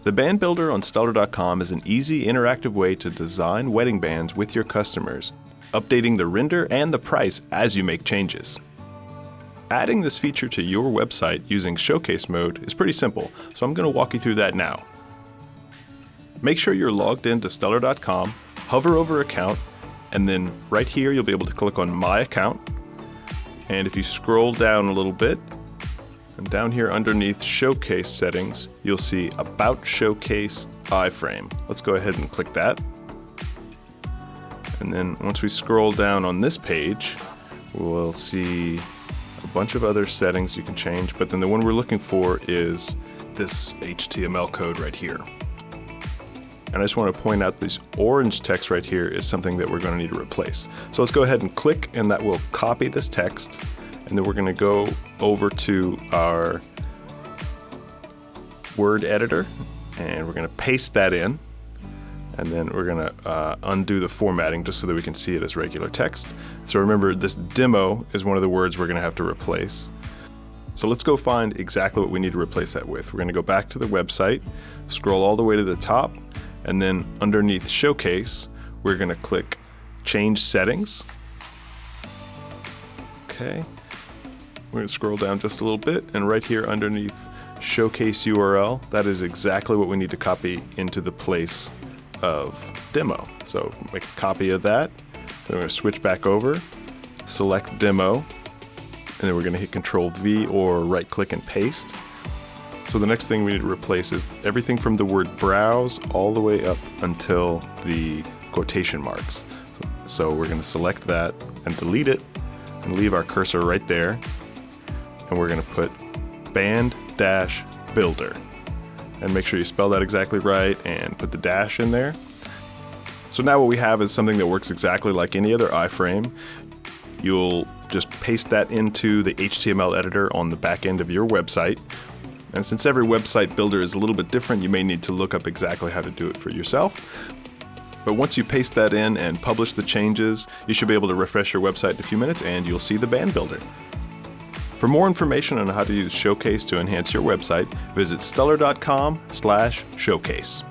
The Band Builder on Stuller.com is an easy, interactive way to design wedding bands with your customers, updating the render and the price as you make changes. Adding this feature to your website using Showcase mode is pretty simple, so I'm going to walk you through that now. Make sure you're logged into Stuller.com, hover over Account, and then right here you'll be able to click on My Account. And if you scroll down a little bit, and down here underneath Showcase Settings, you'll see About Showcase iframe. Let's go ahead and click that. And then once we scroll down on this page, we'll see a bunch of other settings you can change, but then the one we're looking for is this HTML code right here. And I just want to point out this orange text right here is something that we're going to need to replace. So let's go ahead and click, and that will copy this text. And then we're going to go over to our Word editor, and we're going to paste that in. And then we're going to undo the formatting just so that we can see it as regular text. So remember, this demo is one of the words we're going to have to replace. So let's go find exactly what we need to replace that with. We're going to go back to the website, scroll all the way to the top, and then underneath Showcase, we're going to click Change Settings. Okay. We're going to scroll down just a little bit, and right here underneath Showcase URL, that is exactly what we need to copy into the place of demo. So make a copy of that. Then we're going to switch back over, select demo, and then we're going to hit Control V or right click and paste. So the next thing we need to replace is everything from the word browse all the way up until the quotation marks. So we're going to select that and delete it and leave our cursor right there. And we're going to put band-builder. And make sure you spell that exactly right and put the dash in there. So now what we have is something that works exactly like any other iframe. You'll just paste that into the HTML editor on the back end of your website. And since every website builder is a little bit different, you may need to look up exactly how to do it for yourself. But once you paste that in and publish the changes, you should be able to refresh your website in a few minutes and you'll see the Band Builder. For more information on how to use Showcase to enhance your website, visit Stuller.com/showcase.